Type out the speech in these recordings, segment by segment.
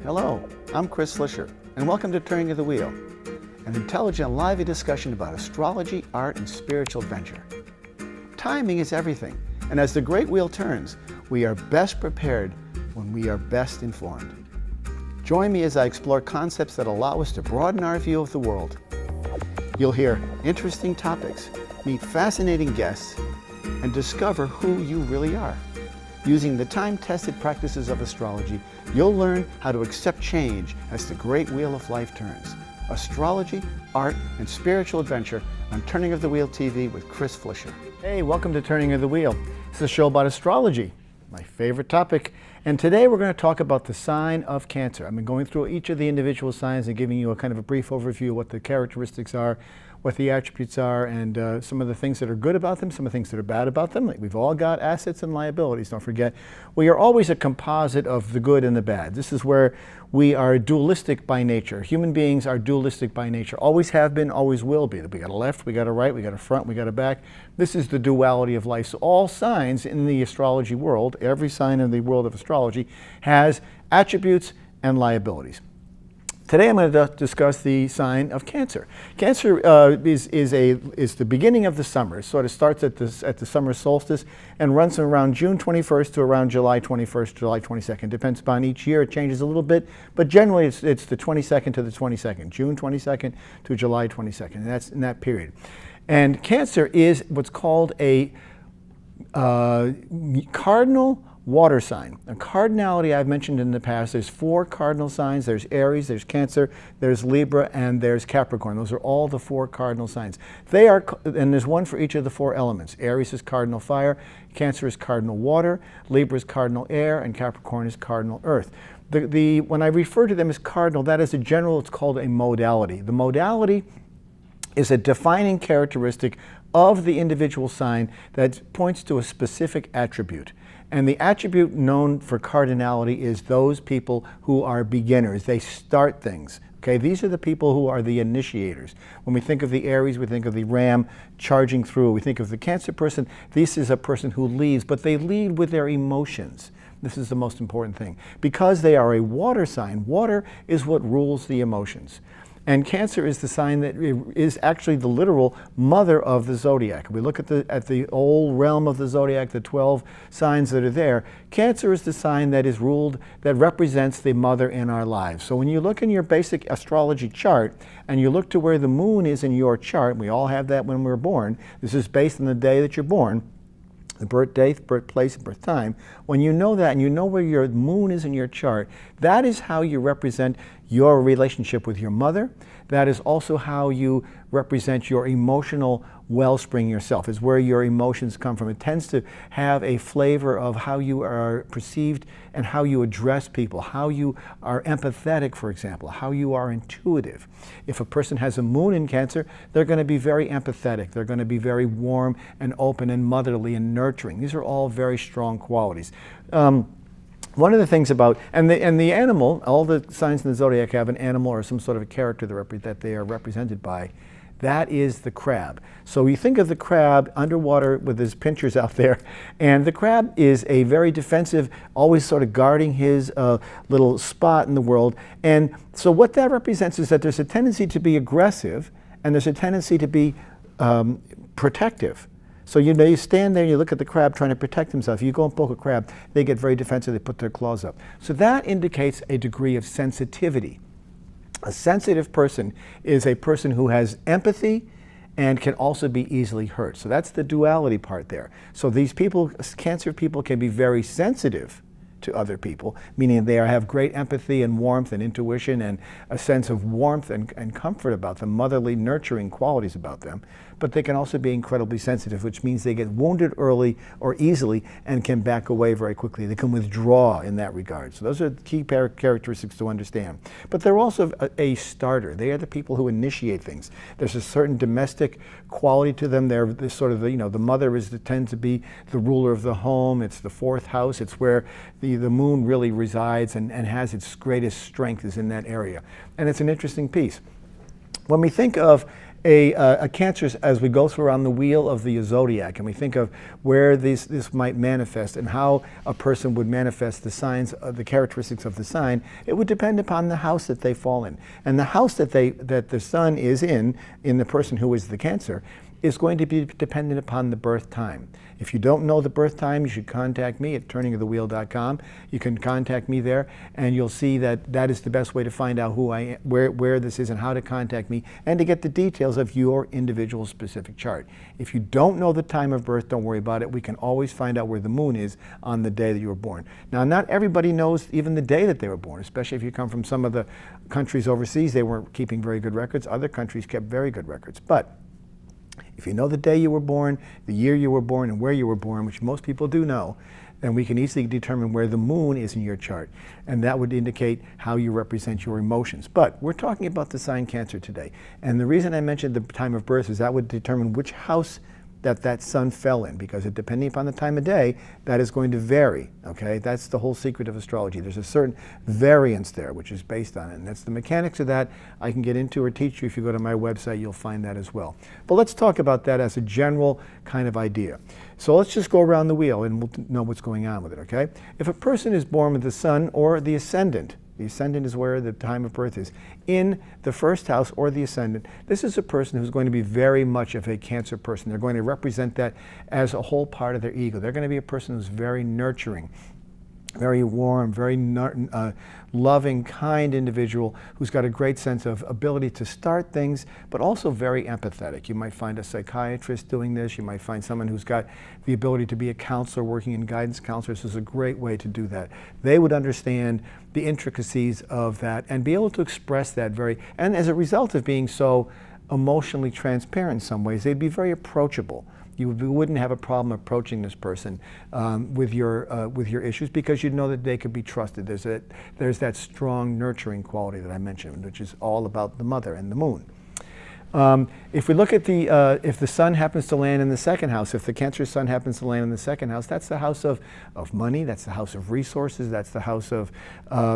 Hello, I'm Chris Slisher, and welcome to Turning of the Wheel, an intelligent, lively discussion about astrology, art, and spiritual adventure. Timing is everything, and as the great wheel turns, we are best prepared when we are best informed. Join me as I explore concepts that allow us to broaden our view of the world. You'll hear interesting topics, meet fascinating guests, and discover who you really are. Using the time-tested practices of astrology, you'll learn how to accept change as the great wheel of life turns. Astrology, art, and spiritual adventure on Turning of the Wheel TV with Chris Slisher. Hey, welcome to Turning of the Wheel. It's a show about astrology, my favorite topic. And today we're going to talk about the sign of Cancer. I've been going through each of the individual signs and giving you a kind of a brief overview of what the characteristics are, what the attributes are, and some of the things that are good about them, some of the things that are bad about them. We've all got assets and liabilities, don't forget. We are always a composite of the good and the bad. This is where we are dualistic by nature. Human beings are dualistic by nature, always have been, always will be. We got a left, we got a right, we got a front, we got a back. This is the duality of life. So all signs in the astrology world, every sign in the world of astrology has attributes and liabilities. Today I'm going to discuss the sign of Cancer. Cancer is the beginning of the summer. It sort of starts at the summer solstice and runs from around June 21st to around July 21st, July 22nd. Depends upon each year. It changes a little bit, but generally it's the 22nd to the 22nd, June 22nd to July 22nd, and that's in that period. And Cancer is what's called a cardinal water sign. A cardinality I've mentioned in the past, there's 4 cardinal signs. There's Aries, there's Cancer, there's Libra, and there's Capricorn. Those are all the 4 cardinal signs. They are, and there's one for each of the 4 elements. Aries is cardinal fire, Cancer is cardinal water, Libra is cardinal air, and Capricorn is cardinal earth. When I refer to them as cardinal, that is a general, it's called a modality. The modality is a defining characteristic of the individual sign that points to a specific attribute. And the attribute known for cardinality is those people who are beginners. They start things. Okay, these are the people who are the initiators. When we think of the Aries, we think of the ram charging through. We think of the Cancer person. This is a person who leads, but they lead with their emotions. This is the most important thing. Because they are a water sign, water is what rules the emotions. And Cancer is the sign that is actually the literal mother of the zodiac. We look at the old realm of the zodiac, the 12 signs that are there. Cancer is the sign that is ruled, that represents the mother in our lives. So when you look in your basic astrology chart and you look to where the moon is in your chart, we all have that when we're born. This is based on the day that you're born. The birth date, birthplace, and birth time. When you know that and you know where your moon is in your chart, that is how you represent your relationship with your mother. That is also how you represent your emotional wellspring yourself. It's where your emotions come from. It tends to have a flavor of how you are perceived and how you address people, how you are empathetic, for example, how you are intuitive. If a person has a moon in Cancer, they're going to be very empathetic. They're going to be very warm and open and motherly and nurturing. These are all very strong qualities. One of the things about, and the animal, all the signs in the zodiac have an animal or some sort of a character that they are represented by. That is the crab. So you think of the crab underwater with his pinchers out there, and the crab is a very defensive, always sort of guarding his little spot in the world. And so what that represents is that there's a tendency to be aggressive, and there's a tendency to be protective. So you stand there and you look at the crab trying to protect himself. You go and poke a crab, they get very defensive, they put their claws up. So that indicates a degree of sensitivity. A sensitive person is a person who has empathy and can also be easily hurt. So that's the duality part there. So these people, Cancer people, can be very sensitive to other people, meaning they have great empathy and warmth and intuition and a sense of warmth and comfort about them, motherly, nurturing qualities about them. But they can also be incredibly sensitive, which means they get wounded early or easily and can back away very quickly. They can withdraw in that regard. So those are the key characteristics to understand. But they're also a starter. They are the people who initiate things. There's a certain domestic quality to them. They're sort of, the mother tends to be the ruler of the home. It's the 4th house. It's where the moon really resides and has its greatest strength is in that area. And it's an interesting piece. When we think of a Cancer, as we go through around the wheel of the zodiac, and we think of where this might manifest and how a person would manifest the signs, the characteristics of the sign, it would depend upon the house that they fall in. And the house that the sun is in the person who is the Cancer, is going to be dependent upon the birth time. If you don't know the birth time, you should contact me at turningofthewheel.com. You can contact me there, and you'll see that that is the best way to find out who I am, where this is, and how to contact me, and to get the details of your individual specific chart. If you don't know the time of birth, don't worry about it. We can always find out where the moon is on the day that you were born. Now, not everybody knows even the day that they were born, especially if you come from some of the countries overseas. They weren't keeping very good records. Other countries kept very good records. But if you know the day you were born, the year you were born, and where you were born, which most people do know, then we can easily determine where the moon is in your chart. And that would indicate how you represent your emotions. But we're talking about the sign Cancer today. And the reason I mentioned the time of birth is that would determine which house that sun fell in, because depending upon the time of day, that is going to vary, okay? That's the whole secret of astrology. There's a certain variance there, which is based on it, and that's the mechanics of that I can get into or teach you. If you go to my website, you'll find that as well. But let's talk about that as a general kind of idea. So let's just go around the wheel and we'll know what's going on with it, okay? If a person is born with the sun or the ascendant is where the time of birth is, in the first house or the ascendant, this is a person who's going to be very much of a Cancer person. They're going to represent that as a whole part of their ego. They're going to be a person who's very nurturing, very warm, very loving, kind individual who's got a great sense of ability to start things, but also very empathetic. You might find a psychiatrist doing this. You might find someone who's got the ability to be a counselor, working in guidance counselors. This is a great way to do that. They would understand the intricacies of that and be able to express that and as a result of being so emotionally transparent in some ways, they'd be very approachable. You wouldn't have a problem approaching this person with your issues, because you'd know that they could be trusted. There's that strong nurturing quality that I mentioned, which is all about the mother and the moon. If we look at if the sun happens to land in the second house, if the Cancer sun happens to land in the second house, that's the house of money, that's the house of resources, that's the house of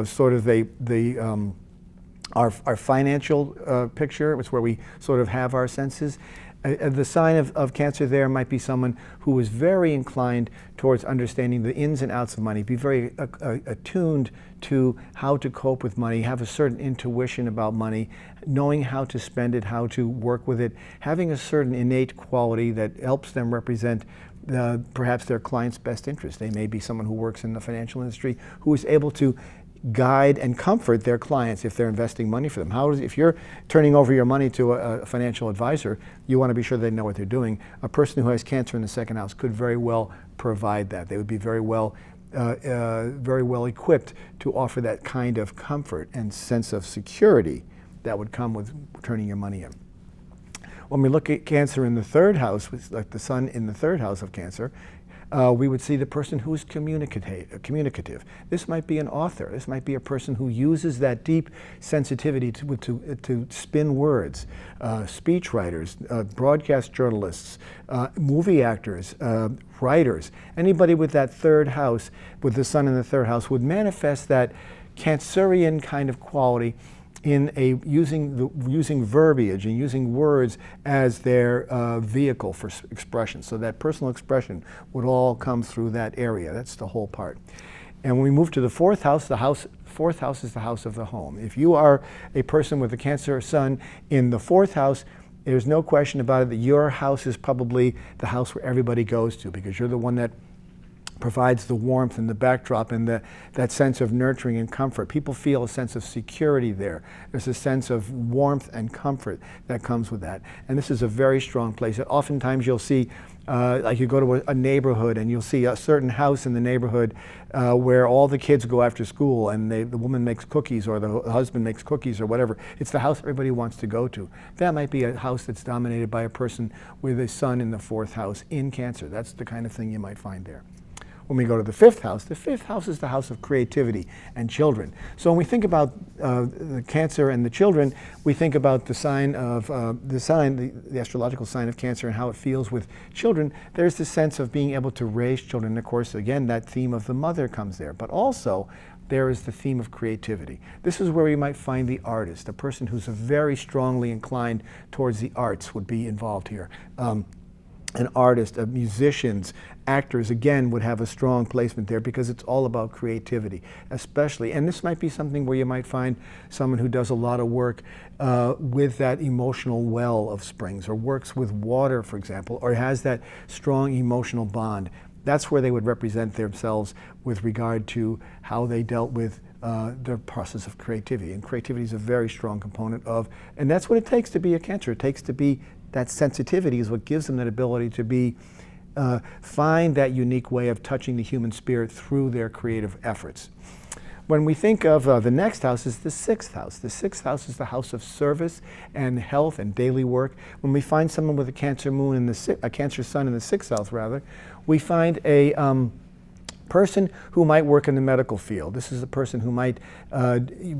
sort of our financial picture. It's where we sort of have our senses. The sign of Cancer there might be someone who is very inclined towards understanding the ins and outs of money, be very attuned to how to cope with money, have a certain intuition about money, knowing how to spend it, how to work with it, having a certain innate quality that helps them represent perhaps their client's best interest. They may be someone who works in the financial industry who is able to guide and comfort their clients if they're investing money for them. If you're turning over your money to a financial advisor, you want to be sure they know what they're doing. A person who has Cancer in the second house could very well provide that. They would be very well equipped to offer that kind of comfort and sense of security that would come with turning your money in. When we look at Cancer in the third house, like the sun in the third house of Cancer, we would see the person who is communicative. This might be an author. This might be a person who uses that deep sensitivity to spin words. Speech writers, broadcast journalists, movie actors, writers. Anybody with that third house, with the sun in the third house, would manifest that Cancerian kind of quality in using verbiage and using words as their vehicle for expression. So that personal expression would all come through that area. That's the whole part. And when we move to the fourth house is the house of the home. If you are a person with a Cancer sun in the fourth house, there's no question about it that your house is probably the house where everybody goes to, because you're the one that provides the warmth and the backdrop and that sense of nurturing and comfort. People feel a sense of security there. There's a sense of warmth and comfort that comes with that. And this is a very strong place. Oftentimes you'll see, like you go to a neighborhood and you'll see a certain house in the neighborhood where all the kids go after school and the woman makes cookies or the husband makes cookies or whatever. It's the house everybody wants to go to. That might be a house that's dominated by a person with a sun in the fourth house in Cancer. That's the kind of thing you might find there. When we go to the fifth house is the house of creativity and children. So when we think about the Cancer and the children, we think about the sign of the astrological sign of Cancer and how it feels with children. There's this sense of being able to raise children. Of course, again, that theme of the mother comes there, but also there is the theme of creativity. This is where you might find the artist, a person who's very strongly inclined towards the arts would be involved here. An artist, musicians, actors, again, would have a strong placement there because it's all about creativity, especially. And this might be something where you might find someone who does a lot of work with that emotional well of springs, or works with water, for example, or has that strong emotional bond. That's where they would represent themselves with regard to how they dealt with the process of creativity. And creativity is a very strong component of, and that's what it takes to be a Cancer. It takes to be, that sensitivity is what gives them that ability to be, find that unique way of touching the human spirit through their creative efforts. When we think of the next house is the 6th house. The 6th house is the house of service and health and daily work. When we find someone with a Cancer moon in a Cancer sun in the 6th house rather, we find a person who might work in the medical field. This is a person who might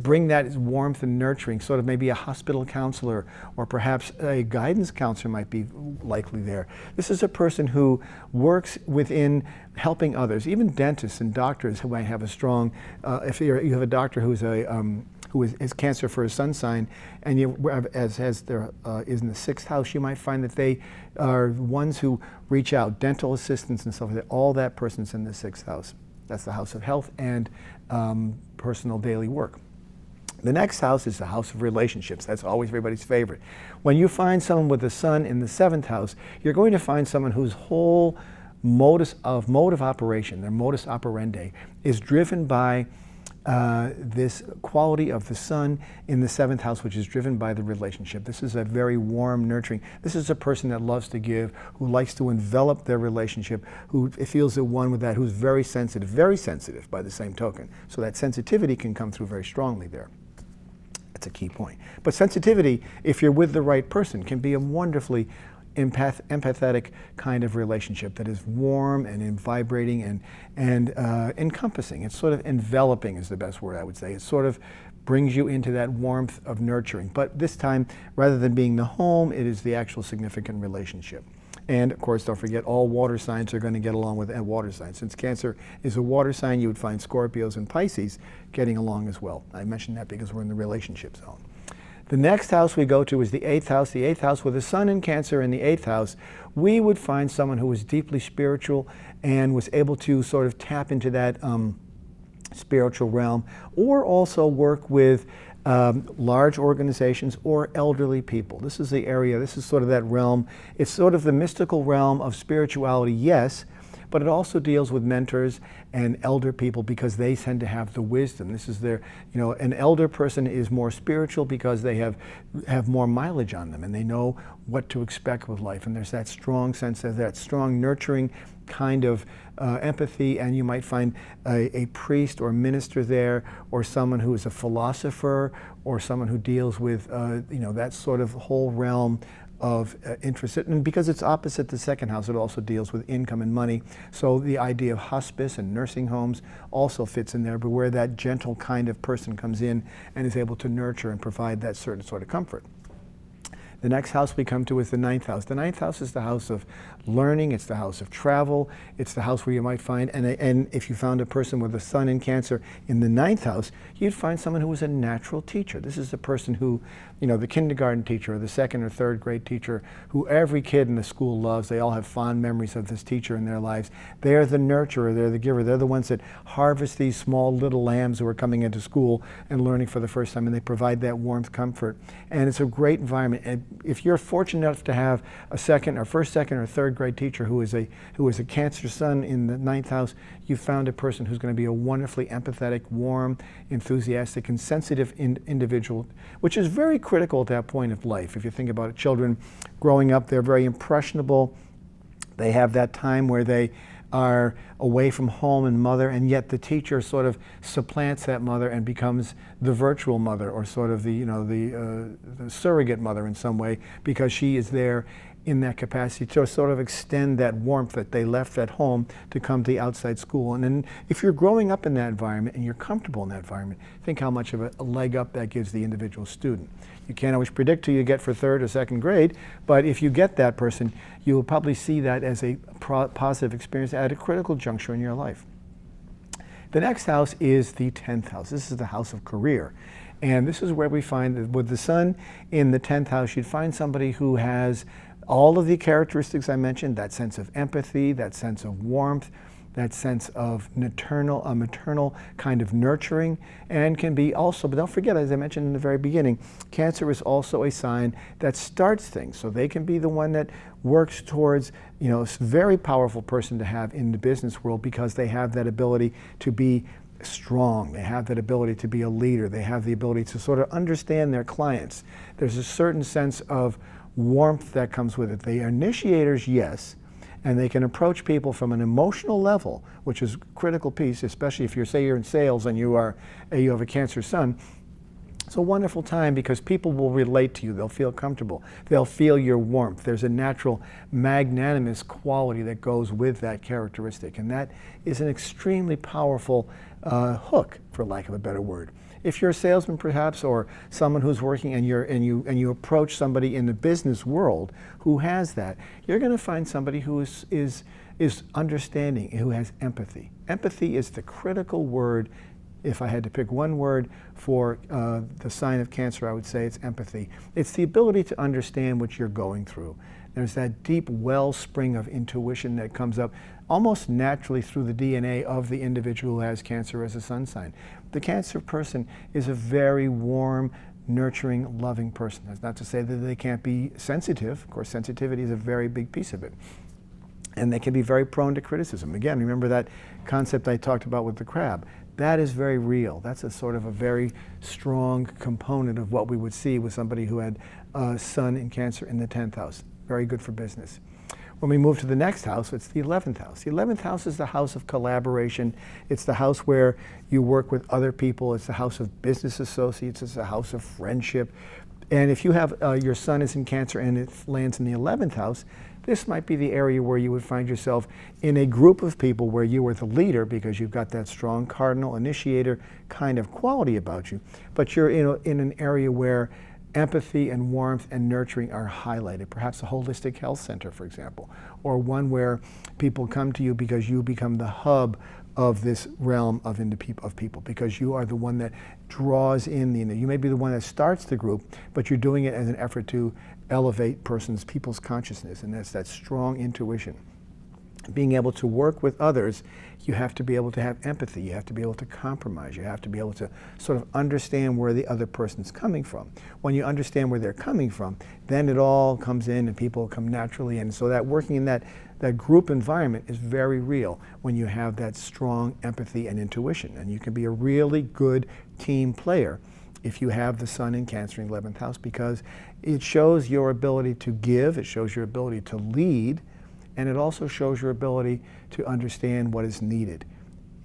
bring that warmth and nurturing, sort of maybe a hospital counselor, or perhaps a guidance counselor might be likely there. This is a person who works within helping others, even dentists and doctors who might have a strong, if you have a doctor who's who is Cancer for a sun sign, and as there is in the 6th house, you might find that they are ones who reach out, dental assistants and stuff like that. All that person's in the 6th house. That's the house of health and personal daily work. The next house is the house of relationships. That's always everybody's favorite. When you find someone with the sun in the 7th house, you're going to find someone whose whole mode of operation, their modus operandi, is driven by this quality of the sun in the 7th house, which is driven by the relationship. This is a very warm, nurturing. This is a person that loves to give, who likes to envelop their relationship, who feels at one with that, who's very sensitive by the same token. So that sensitivity can come through very strongly there. That's a key point. But sensitivity, if you're with the right person, can be a wonderfully empathetic kind of relationship that is warm and vibrating and encompassing. It's sort of enveloping is the best word I would say. It sort of brings you into that warmth of nurturing. But this time, rather than being the home, it is the actual significant relationship. And of course, don't forget, all water signs are going to get along with water signs. Since Cancer is a water sign, you would find Scorpios and Pisces getting along as well. I mentioned that because we're in the relationship zone. The next house we go to is the 8th house. The 8th house, with the sun in Cancer in the 8th house, we would find someone who was deeply spiritual and was able to sort of tap into that spiritual realm, or also work with large organizations or elderly people. This is the area, this is sort of that realm. It's sort of the mystical realm of spirituality, yes, but it also deals with mentors and elder people because they tend to have the wisdom. This is their, an elder person is more spiritual because they have more mileage on them and they know what to expect with life. And there's that strong sense of that strong nurturing kind of empathy, and you might find a priest or minister there, or someone who is a philosopher, or someone who deals with that sort of whole realm of interest. And because it's opposite the 2nd house, it also deals with income and money. So the idea of hospice and nursing homes also fits in there, but where that gentle kind of person comes in and is able to nurture and provide that certain sort of comfort. The next house we come to is the 9th house. The 9th house is the house of learning, it's the house of travel, it's the house where you might find, and if you found a person with a sun in Cancer in the 9th house, you'd find someone who was a natural teacher. This is the person who, the kindergarten teacher or the 2nd or 3rd grade teacher who every kid in the school loves. They all have fond memories of this teacher in their lives. They're the nurturer, they're the giver, they're the ones that harvest these small little lambs who are coming into school and learning for the first time, and they provide that warmth, comfort, and it's a great environment. And if you're fortunate enough to have a first, second, or 3rd grade teacher who is a Cancer sun in the 9th house, you found a person who's going to be a wonderfully empathetic, warm, enthusiastic, and sensitive individual, which is very critical at that point of life. If you think about it, children growing up, they're very impressionable. They have that time where they are away from home and mother, and yet the teacher sort of supplants that mother and becomes the virtual mother, or sort of the surrogate mother in some way, because she is there in that capacity to sort of extend that warmth that they left at home to come to the outside school. And then if you're growing up in that environment and you're comfortable in that environment, think how much of a leg up that gives the individual student. You can't always predict who you get for 3rd or 2nd grade, but if you get that person, you will probably see that as a positive experience at a critical juncture in your life. The next house is the 10th house. This is the house of career. And this is where we find that with the sun in the 10th house, you'd find somebody who has all of the characteristics I mentioned, that sense of empathy, that sense of warmth, that sense of maternal kind of nurturing, and can be also, but don't forget, as I mentioned in the very beginning, Cancer is also a sign that starts things. So they can be the one that works towards, a very powerful person to have in the business world because they have that ability to be strong. They have that ability to be a leader. They have the ability to sort of understand their clients. There's a certain sense of warmth that comes with it. They are initiators, yes, and they can approach people from an emotional level, which is a critical piece, especially if you're in sales and you have a Cancer sun. It's a wonderful time because people will relate to you. They'll feel comfortable. They'll feel your warmth. There's a natural magnanimous quality that goes with that characteristic, and that is an extremely powerful hook, for lack of a better word. If you're a salesman, perhaps, or someone who's working and you approach somebody in the business world who has that, you're going to find somebody who is understanding, who has empathy. Empathy is the critical word. If I had to pick one word for the sign of Cancer, I would say it's empathy. It's the ability to understand what you're going through. There's that deep wellspring of intuition that comes up almost naturally through the DNA of the individual who has Cancer as a sun sign. The Cancer person is a very warm, nurturing, loving person. That's not to say that they can't be sensitive. Of course, sensitivity is a very big piece of it. And they can be very prone to criticism. Again, remember that concept I talked about with the crab. That is very real. That's a sort of a very strong component of what we would see with somebody who had sun in Cancer in the 10th house. Very good for business. When we move to the next house, it's the 11th house. The 11th house is the house of collaboration. It's the house where you work with other people. It's the house of business associates. It's the house of friendship. And if you have your sun is in Cancer and it lands in the 11th house, this might be the area where you would find yourself in a group of people where you are the leader because you've got that strong cardinal initiator kind of quality about you. But you're in an area where empathy and warmth and nurturing are highlighted, perhaps a holistic health center, for example, or one where people come to you because you become the hub of this realm of people, because you are the one that draws in you may be the one that starts the group, but you're doing it as an effort to elevate people's consciousness, and that's that strong intuition. Being able to work with others, you have to be able to have empathy. You have to be able to compromise. You have to be able to sort of understand where the other person's coming from. When you understand where they're coming from, then it all comes in and people come naturally in. So that working in that group environment is very real when you have that strong empathy and intuition. And you can be a really good team player if you have the sun in Cancer in the 11th house, because it shows your ability to give, it shows your ability to lead, and it also shows your ability to understand what is needed.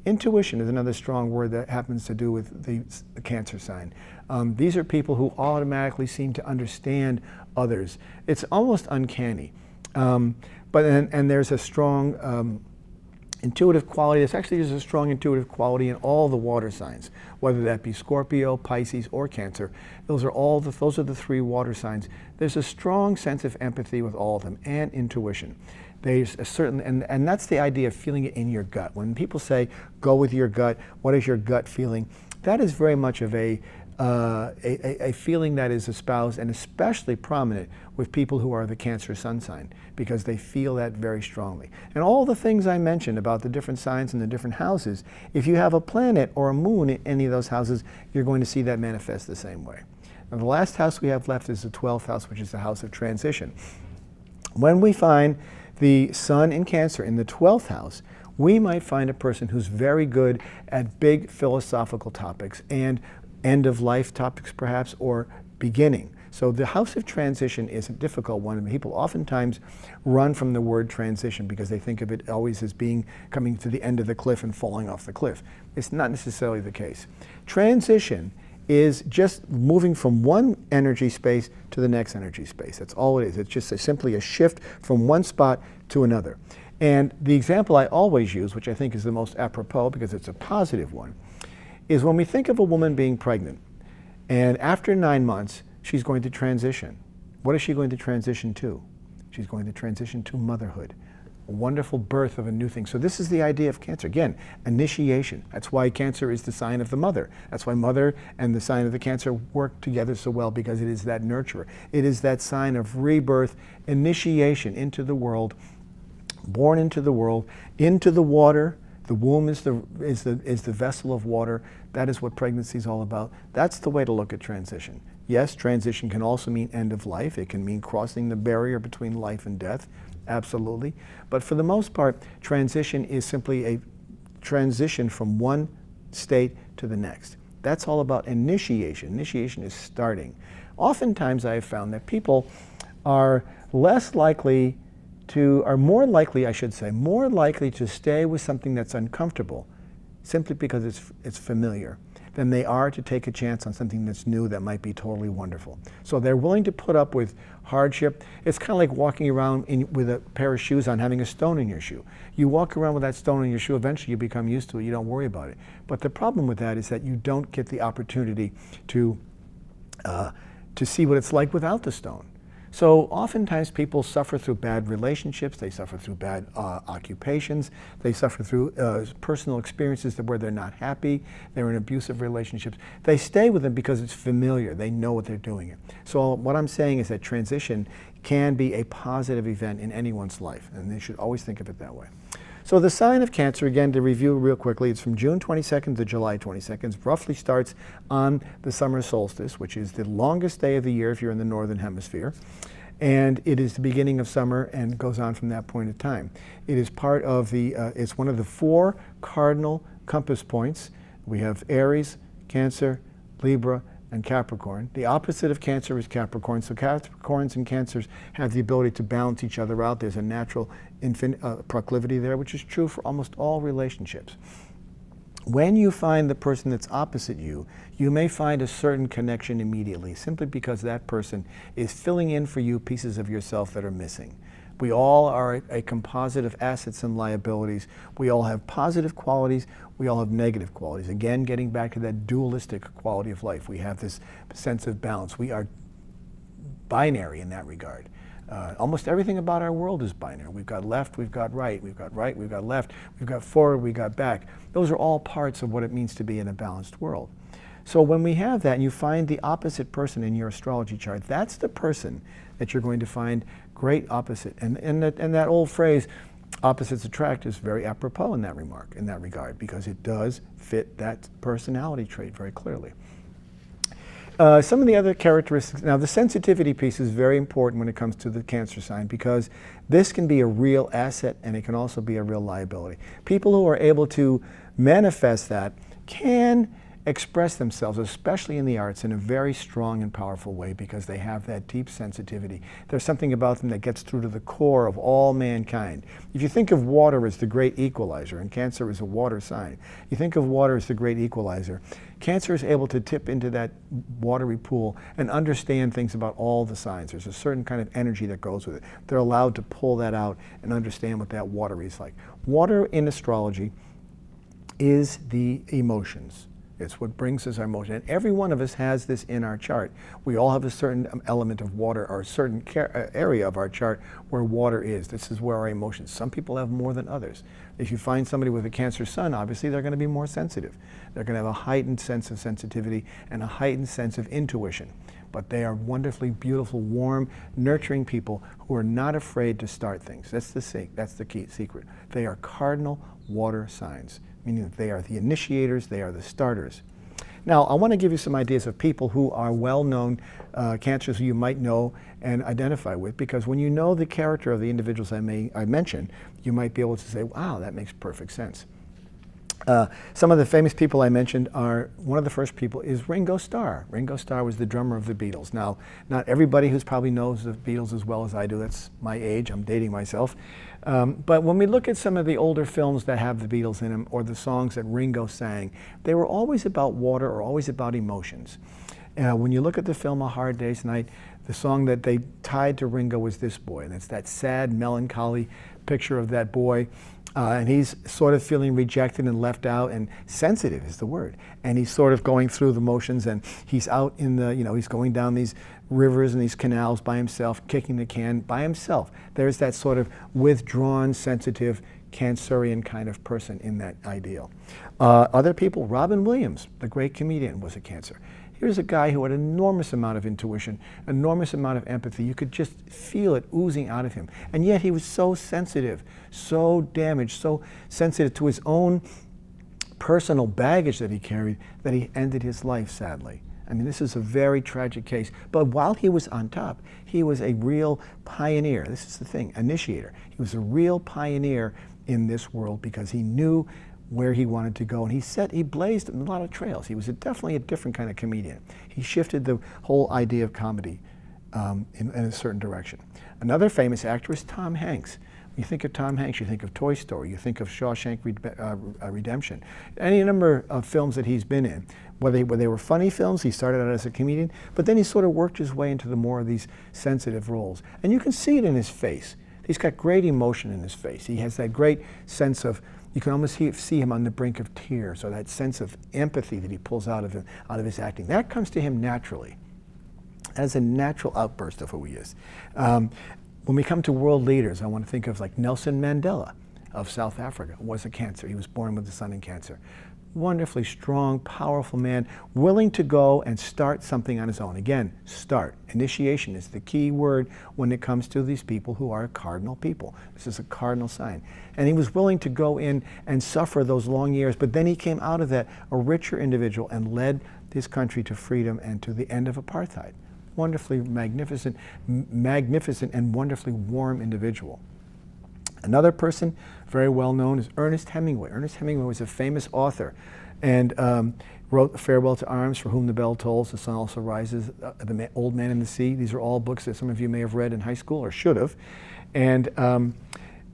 Intuition is another strong word that happens to do with the Cancer sign. These are people who automatically seem to understand others. It's almost uncanny. And there's a strong intuitive quality. There's a strong intuitive quality in all the water signs, whether that be Scorpio, Pisces, or Cancer. Those are the three water signs. There's a strong sense of empathy with all of them, and intuition. There's a certain, and that's the idea of feeling it in your gut. When people say, go with your gut, what is your gut feeling? That is very much of a feeling that is espoused and especially prominent with people who are the Cancer sun sign, because they feel that very strongly. And all the things I mentioned about the different signs and the different houses, if you have a planet or a moon in any of those houses, you're going to see that manifest the same way. And the last house we have left is the 12th house, which is the house of transition. When we find the sun in Cancer in the 12th house, we might find a person who's very good at big philosophical topics and end-of-life topics, perhaps, or beginning. So the house of transition is a difficult one, and people oftentimes run from the word transition because they think of it always as coming to the end of the cliff and falling off the cliff. It's not necessarily the case. Transition is just moving from one energy space to the next energy space. That's all it is. It's just simply a shift from one spot to another. And the example I always use, which I think is the most apropos because it's a positive one, is when we think of a woman being pregnant, and after 9 months, she's going to transition. What is she going to transition to? She's going to transition to motherhood. a wonderful birth of a new thing. So this is the idea of cancer. Again, initiation. That's why cancer is the sign of the mother. That's why mother and the sign of the cancer work together so well, because it is that nurturer. It is that sign of rebirth, initiation into the world, born into the world, into the water. The womb is the vessel of water. That is what pregnancy is all about. That's the way to look at transition. Yes, transition can also mean end of life. It can mean crossing the barrier between life and death. Absolutely. But for the most part, transition is simply a transition from one state to the next. That's all about initiation. Initiation is starting. Oftentimes I have found that people are more likely to stay with something that's uncomfortable simply because it's familiar than they are to take a chance on something that's new that might be totally wonderful. So they're willing to put up with hardship. It's kind of like walking around with a pair of shoes on, having a stone in your shoe. You walk around with that stone in your shoe, eventually you become used to it, you don't worry about it. But the problem with that is that you don't get the opportunity to see what it's like without the stone. So oftentimes people suffer through bad relationships, they suffer through bad occupations, they suffer through personal experiences where they're not happy, they're in abusive relationships. They stay with them because it's familiar, they know what they're doing. So what I'm saying is that transition can be a positive event in anyone's life, and they should always think of it that way. So the sign of Cancer, again, to review real quickly, it's from June 22nd to July 22nd. Roughly starts on the summer solstice, which is the longest day of the year if you're in the northern hemisphere. And it is the beginning of summer and goes on from that point of time. It is part of it's one of the 4 cardinal compass points. We have Aries, Cancer, Libra, and Capricorn. The opposite of Cancer is Capricorn. So Capricorns and Cancers have the ability to balance each other out. There's a natural proclivity there, which is true for almost all relationships. When you find the person that's opposite you, you may find a certain connection immediately, simply because that person is filling in for you pieces of yourself that are missing. We all are a composite of assets and liabilities. We all have positive qualities. We all have negative qualities. Again, getting back to that dualistic quality of life. We have this sense of balance. We are binary in that regard. Almost everything about our world is binary. We've got left, we've got right, we've got right, we've got left, we've got forward, we've got back. Those are all parts of what it means to be in a balanced world. So when we have that and you find the opposite person in your astrology chart, that's the person that you're going to find great opposite. And that old phrase, opposites attract, is very apropos in that regard, because it does fit that personality trait very clearly. Some of the other characteristics, now the sensitivity piece is very important when it comes to the Cancer sign, because this can be a real asset and it can also be a real liability. People who are able to manifest that can express themselves, especially in the arts, in a very strong and powerful way, because they have that deep sensitivity. There's something about them that gets through to the core of all mankind. If you think of water as the great equalizer, and Cancer is a water sign, you think of water as the great equalizer, Cancer is able to tip into that watery pool and understand things about all the signs. There's a certain kind of energy that goes with it. They're allowed to pull that out and understand what that water is like. Water in astrology is the emotions. It's what brings us our emotion. And every one of us has this in our chart. We all have a certain element of water, or a certain area of our chart where water is. This is where our emotions. Some people have more than others. If you find somebody with a Cancer sun, obviously they're going to be more sensitive. They're going to have a heightened sense of sensitivity and a heightened sense of intuition. But they are wonderfully beautiful, warm, nurturing people who are not afraid to start things. That's the key secret. They are cardinal water signs, meaning that they are the initiators, they are the starters. Now, I want to give you some ideas of people who are well-known Cancers who you might know and identify with, because when you know the character of the individuals I mentioned, you might be able to say, wow, that makes perfect sense. Some of the famous people I mentioned are, one of the first people is Ringo Starr. Ringo Starr was the drummer of the Beatles. Now, not everybody who's probably knows the Beatles as well as I do. That's my age, I'm dating myself. But when we look at some of the older films that have the Beatles in them, or the songs that Ringo sang, they were always about water or always about emotions. When you look at the film A Hard Day's Night, the song that they tied to Ringo was This Boy, and it's that sad, melancholy picture of that boy And he's sort of feeling rejected and left out, and sensitive is the word. And he's sort of going through the motions, and he's out in the, he's going down these rivers and these canals by himself, kicking the can by himself. There's that sort of withdrawn, sensitive, Cancerian kind of person in that ideal. Other people, Robin Williams, the great comedian, was a Cancer. Here's a guy who had an enormous amount of intuition, enormous amount of empathy. You could just feel it oozing out of him. And yet he was so sensitive, so damaged, so sensitive to his own personal baggage that he carried, that he ended his life, sadly. I mean, this is a very tragic case. But while he was on top, he was a real pioneer. This is the thing, initiator. He was a real pioneer in this world because he knew where he wanted to go, and he blazed a lot of trails. He was definitely a different kind of comedian. He shifted the whole idea of comedy in a certain direction. Another famous actor is Tom Hanks. When you think of Tom Hanks, you think of Toy Story, you think of Shawshank Redemption, any number of films that he's been in. Whether they were funny films, he started out as a comedian, but then he sort of worked his way into the more of these sensitive roles. And you can see it in his face. He's got great emotion in his face. He has that great sense of, you can almost see him on the brink of tears, or that sense of empathy that he pulls out of his acting. That comes to him naturally, as a natural outburst of who he is. When we come to world leaders, I want to think of like Nelson Mandela of South Africa, was a Cancer. He was born with the sun in Cancer. Wonderfully strong, powerful man, willing to go and start something on his own. Again, start. Initiation is the key word when it comes to these people who are cardinal people. This is a cardinal sign. And he was willing to go in and suffer those long years, but then he came out of that a richer individual and led his country to freedom and to the end of apartheid. Wonderfully magnificent and wonderfully warm individual. Another person, very well known, is Ernest Hemingway. Ernest Hemingway was a famous author and wrote Farewell to Arms, For Whom the Bell Tolls, The Sun Also Rises, The Old Man in the Sea. These are all books that some of you may have read in high school or should have. And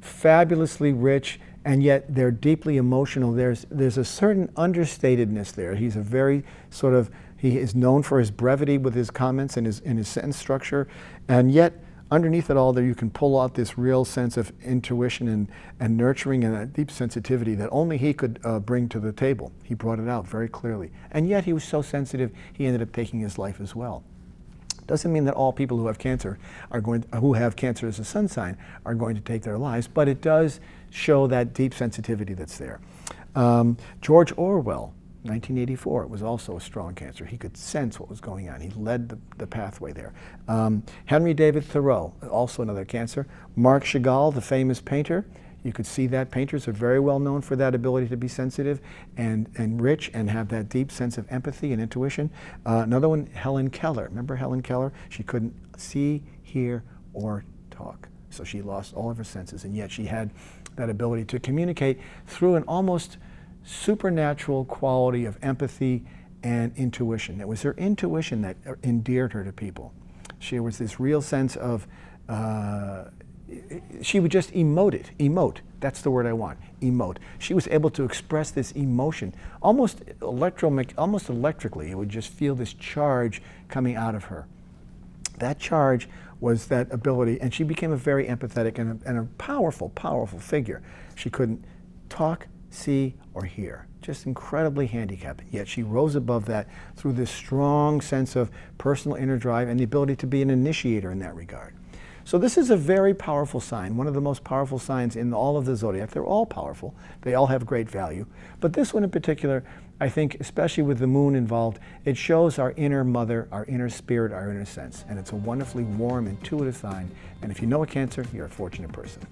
fabulously rich, and yet they're deeply emotional. There's a certain understatedness there. He's a very sort of, he is known for his brevity with his comments and his sentence structure, and yet underneath it all there you can pull out this real sense of intuition and nurturing and a deep sensitivity that only he could bring to the table. He brought it out very clearly. And yet he was so sensitive, he ended up taking his life as well. Doesn't mean that all people who have cancer who have cancer as a sun sign are going to take their lives, but it does show that deep sensitivity that's there. George Orwell, 1984, was also a strong Cancer. He could sense what was going on. He led the pathway there. Henry David Thoreau, also another Cancer. Marc Chagall, the famous painter. You could see that painters are very well known for that ability to be sensitive and rich and have that deep sense of empathy and intuition. Another one, Helen Keller. Remember Helen Keller? She couldn't see, hear, or talk. So she lost all of her senses, and yet she had that ability to communicate through an almost supernatural quality of empathy and intuition. It was her intuition that endeared her to people. She was this real sense of, she would just emote. That's the word I want, emote. She was able to express this emotion almost electrically. You would just feel this charge coming out of her. That charge was that ability, and she became a very empathetic and a powerful, powerful figure. She couldn't talk, see, or hear. Just incredibly handicapped. Yet she rose above that through this strong sense of personal inner drive and the ability to be an initiator in that regard. So this is a very powerful sign, one of the most powerful signs in all of the zodiac. They're all powerful. They all have great value. But this one in particular, I think, especially with the moon involved, it shows our inner mother, our inner spirit, our inner sense. And it's a wonderfully warm, intuitive sign. And if you know a Cancer, you're a fortunate person.